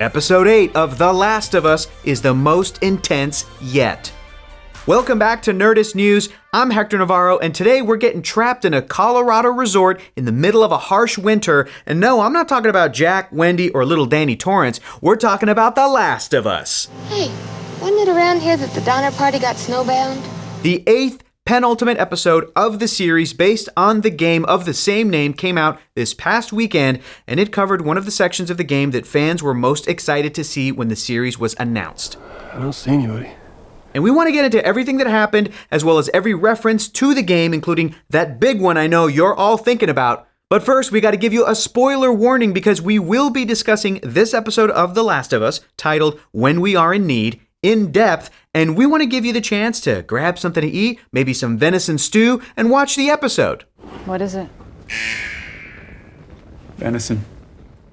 Episode 8 of The Last of Us is the most intense yet. Welcome back to Nerdist News. I'm Hector Navarro, and today we're getting trapped in a Colorado resort in the middle of a harsh winter. And no, I'm not talking about Jack, Wendy, or little Danny Torrance. We're talking about The Last of Us. Hey, wasn't it around here that the Donner Party got snowbound? The 8th penultimate episode of the series based on the game of the same name came out this past weekend, and it covered one of the sections of the game that fans were most excited to see when the series was announced. I don't see anybody. And we want to get into everything that happened, as well as every reference to the game, including that big one I know you're all thinking about. But first, we got to give you a spoiler warning because we will be discussing this episode of The Last of Us, titled When We Are in Need, in depth, and we want to give you the chance to grab something to eat, maybe some venison stew, and watch the episode. What is it? Venison.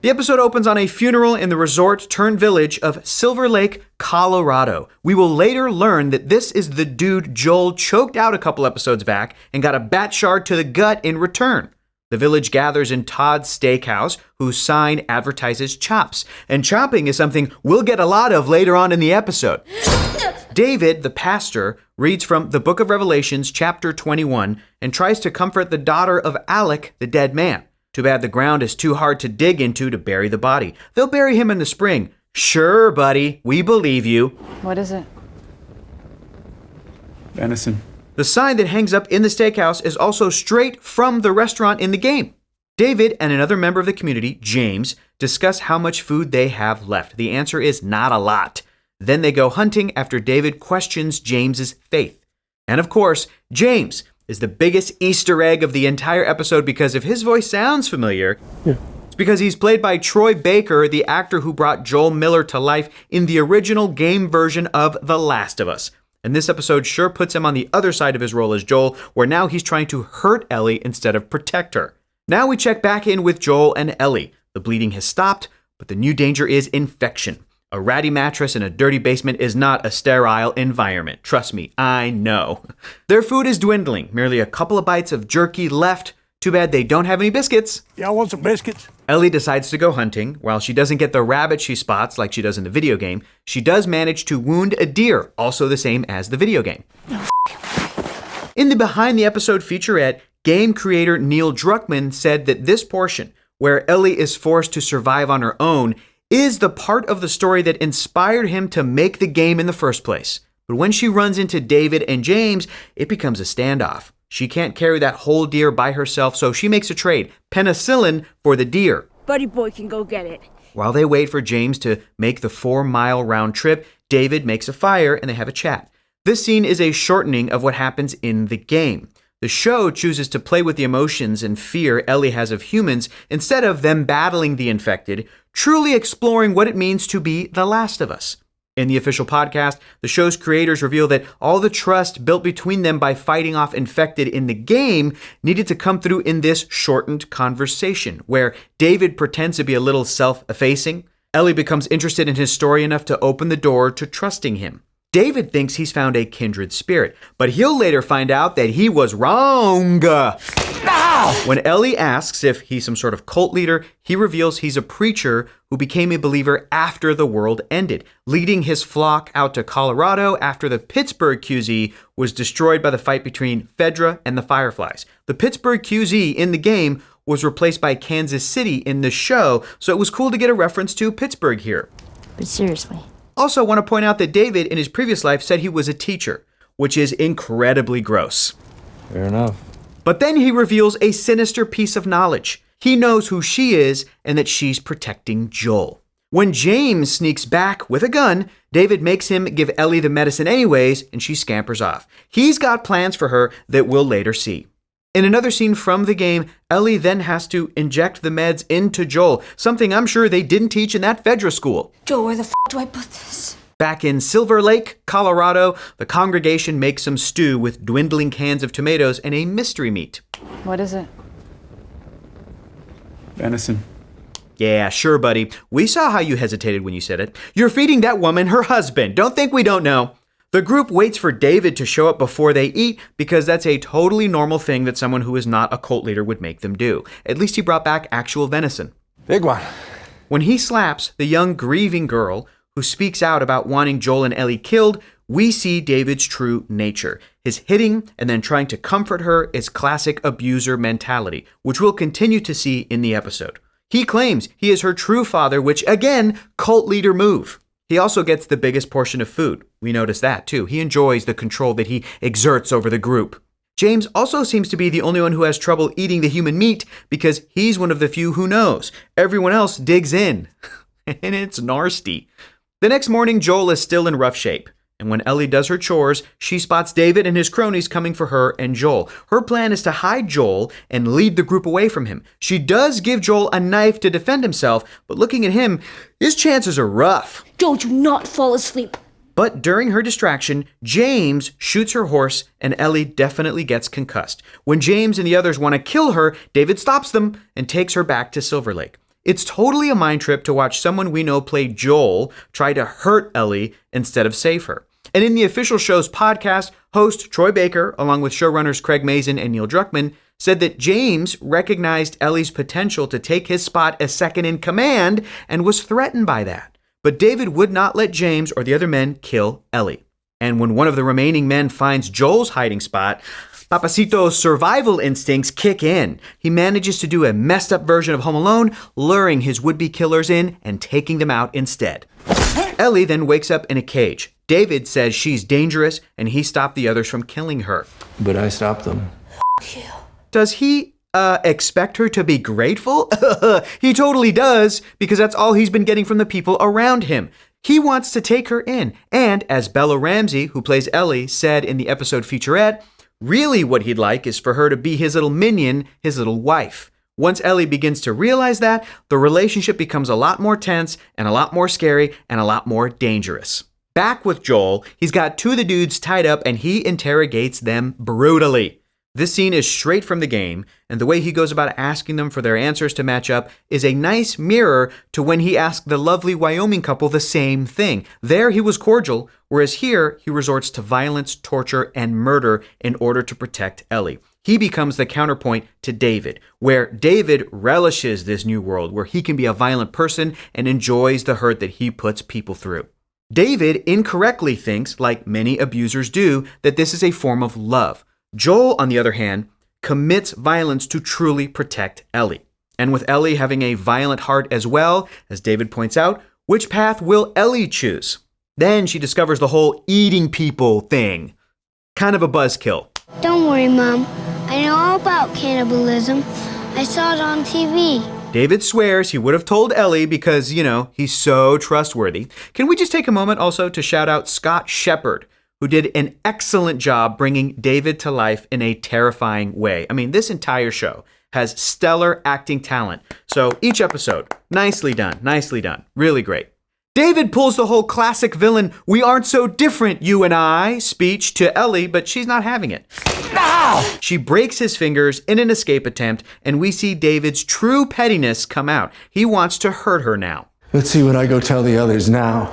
The episode opens on a funeral in the resort-turned-village of Silver Lake, Colorado. We will later learn that this is the dude Joel choked out a couple episodes back and got a bat shard to the gut in return. The village gathers in Todd's Steakhouse, whose sign advertises chops. And chopping is something we'll get a lot of later on in the episode. David, the pastor, reads from the Book of Revelations, chapter 21, and tries to comfort the daughter of Alec, the dead man. Too bad the ground is too hard to dig into to bury the body. They'll bury him in the spring. Sure, buddy, we believe you. What is it? Venison. The sign that hangs up in the steakhouse is also straight from the restaurant in the game. David and another member of the community, James, discuss how much food they have left. The answer is not a lot. Then they go hunting after David questions James's faith. And of course, James is the biggest Easter egg of the entire episode because if his voice sounds familiar, it's because he's played by Troy Baker, the actor who brought Joel Miller to life in the original game version of The Last of Us. And this episode sure puts him on the other side of his role as Joel, where now he's trying to hurt Ellie instead of protect her. Now we check back in with Joel and Ellie. The bleeding has stopped, but the new danger is infection. A ratty mattress in a dirty basement is not a sterile environment. Trust me, I know. Their food is dwindling. Merely a couple of bites of jerky left. Too bad they don't have any biscuits. Yeah, I want some biscuits. Ellie decides to go hunting. While she doesn't get the rabbit she spots like she does in the video game, she does manage to wound a deer, also the same as the video game. In the behind the episode featurette, game creator Neil Druckmann said that this portion, where Ellie is forced to survive on her own, is the part of the story that inspired him to make the game in the first place. But when she runs into David and James, it becomes a standoff. She can't carry that whole deer by herself, so she makes a trade, penicillin for the deer. Buddy boy can go get it. While they wait for James to make the 4-mile round trip, David makes a fire and they have a chat. This scene is a shortening of what happens in the game. The show chooses to play with the emotions and fear Ellie has of humans instead of them battling the infected, truly exploring what it means to be The Last of Us. In the official podcast, the show's creators reveal that all the trust built between them by fighting off infected in the game needed to come through in this shortened conversation, where David pretends to be a little self-effacing. Ellie becomes interested in his story enough to open the door to trusting him. David thinks he's found a kindred spirit, but he'll later find out that he was wrong. When Ellie asks if he's some sort of cult leader, he reveals he's a preacher who became a believer after the world ended, leading his flock out to Colorado after the Pittsburgh QZ was destroyed by the fight between Fedra and the Fireflies. The Pittsburgh QZ in the game was replaced by Kansas City in the show, so it was cool to get a reference to Pittsburgh here. But seriously. Also, want to point out that David, in his previous life, said he was a teacher, which is incredibly gross. Fair enough. But then he reveals a sinister piece of knowledge. He knows who she is and that she's protecting Joel. When James sneaks back with a gun, David makes him give Ellie the medicine anyways, and she scampers off. He's got plans for her that we'll later see. In another scene from the game, Ellie then has to inject the meds into Joel, something I'm sure they didn't teach in that Fedra school. Joel, where the do I put this? Back in Silver Lake, Colorado, the congregation makes some stew with dwindling cans of tomatoes and a mystery meat. What is it? Venison. Yeah, sure, buddy. We saw how you hesitated when you said it. You're feeding that woman her husband. Don't think we don't know. The group waits for David to show up before they eat because that's a totally normal thing that someone who is not a cult leader would make them do. At least he brought back actual venison. Big one. When he slaps the young grieving girl who speaks out about wanting Joel and Ellie killed, we see David's true nature. His hitting and then trying to comfort her is classic abuser mentality, which we'll continue to see in the episode. He claims he is her true father, which again, cult leader move. He also gets the biggest portion of food. We notice that too. He enjoys the control that he exerts over the group. James also seems to be the only one who has trouble eating the human meat because he's one of the few who knows. Everyone else digs in. And it's nasty. The next morning, Joel is still in rough shape. And when Ellie does her chores, she spots David and his cronies coming for her and Joel. Her plan is to hide Joel and lead the group away from him. She does give Joel a knife to defend himself, but looking at him, his chances are rough. Don't you not fall asleep. But during her distraction, James shoots her horse and Ellie definitely gets concussed. When James and the others want to kill her, David stops them and takes her back to Silver Lake. It's totally a mind trip to watch someone we know play Joel try to hurt Ellie instead of save her. And in the official show's podcast, host Troy Baker, along with showrunners Craig Mazin and Neil Druckmann, said that James recognized Ellie's potential to take his spot as second in command and was threatened by that. But David would not let James or the other men kill Ellie. And when one of the remaining men finds Joel's hiding spot, Papacito's survival instincts kick in. He manages to do a messed up version of Home Alone, luring his would-be killers in and taking them out instead. Ellie then wakes up in a cage. David says she's dangerous and he stopped the others from killing her. But I stopped them. Does he expect her to be grateful? He totally does, because that's all he's been getting from the people around him. He wants to take her in. And as Bella Ramsey, who plays Ellie, said in the episode featurette, really what he'd like is for her to be his little minion, his little wife. Once Ellie begins to realize that, the relationship becomes a lot more tense and a lot more scary and a lot more dangerous. Back with Joel, he's got two of the dudes tied up and he interrogates them brutally. This scene is straight from the game, and the way he goes about asking them for their answers to match up is a nice mirror to when he asked the lovely Wyoming couple the same thing. There he was cordial, whereas here he resorts to violence, torture, and murder in order to protect Ellie. He becomes the counterpoint to David, where David relishes this new world where he can be a violent person and enjoys the hurt that he puts people through. David incorrectly thinks, like many abusers do, that this is a form of love. Joel, on the other hand, commits violence to truly protect Ellie. And with Ellie having a violent heart as well, as David points out, which path will Ellie choose? Then she discovers the whole eating people thing. Kind of a buzzkill. Don't worry, Mom. I know all about cannibalism. I saw it on TV. David swears he would have told Ellie because, he's so trustworthy. Can we just take a moment also to shout out Scott Shepard, who did an excellent job bringing David to life in a terrifying way. I mean, this entire show has stellar acting talent. So each episode, nicely done, really great. David pulls the whole classic villain, "We aren't so different, you and I," speech to Ellie, but she's not having it. Ow! She breaks his fingers in an escape attempt, and we see David's true pettiness come out. He wants to hurt her now. Let's see what I go tell the others now.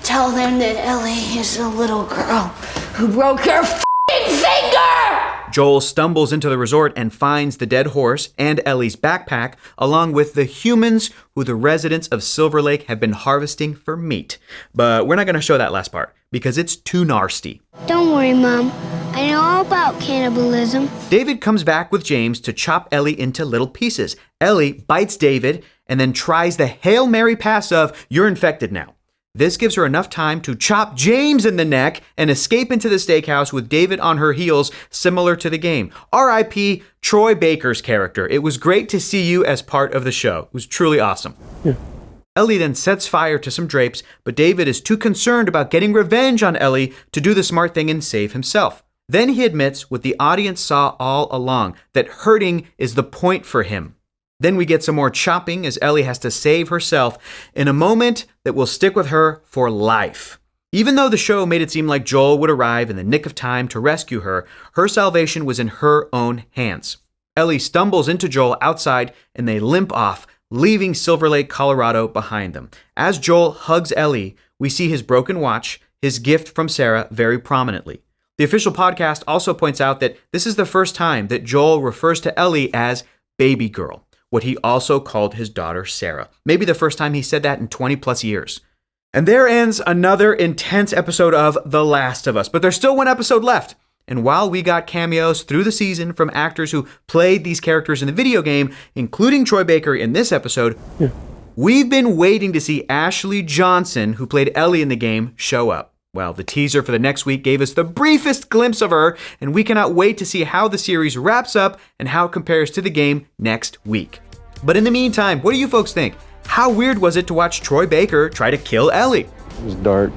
Tell them that Ellie is a little girl who broke her f***ing finger! Joel stumbles into the resort and finds the dead horse and Ellie's backpack, along with the humans who the residents of Silver Lake have been harvesting for meat. But we're not going to show that last part, because it's too nasty. Don't worry, Mom. I know all about cannibalism. David comes back with James to chop Ellie into little pieces. Ellie bites David and then tries the Hail Mary pass of, "You're infected now." This gives her enough time to chop James in the neck and escape into the steakhouse with David on her heels, similar to the game. R.I.P. Troy Baker's character. It was great to see you as part of the show. It was truly awesome. Yeah. Ellie then sets fire to some drapes, but David is too concerned about getting revenge on Ellie to do the smart thing and save himself. Then he admits what the audience saw all along, that hurting is the point for him. Then we get some more chopping as Ellie has to save herself in a moment that will stick with her for life. Even though the show made it seem like Joel would arrive in the nick of time to rescue her, her salvation was in her own hands. Ellie stumbles into Joel outside and they limp off, leaving Silver Lake, Colorado behind them. As Joel hugs Ellie, we see his broken watch, his gift from Sarah, very prominently. The official podcast also points out that this is the first time that Joel refers to Ellie as baby girl. what he also called his daughter Sarah. Maybe the first time he said that in 20 plus years. And there ends another intense episode of The Last of Us, but there's still one episode left. And while we got cameos through the season from actors who played these characters in the video game, including Troy Baker in this episode, we've been waiting to see Ashley Johnson, who played Ellie in the game, show up. Well, the teaser for the next week gave us the briefest glimpse of her, and we cannot wait to see how the series wraps up and how it compares to the game next week. But in the meantime, what do you folks think? How weird was it to watch Troy Baker try to kill Ellie? It was dark.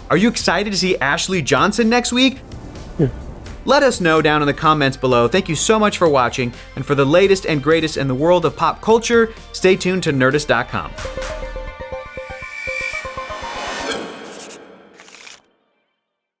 Are you excited to see Ashley Johnson next week? Let us know down in the comments below. Thank you so much for watching, and for the latest and greatest in the world of pop culture, stay tuned to Nerdist.com.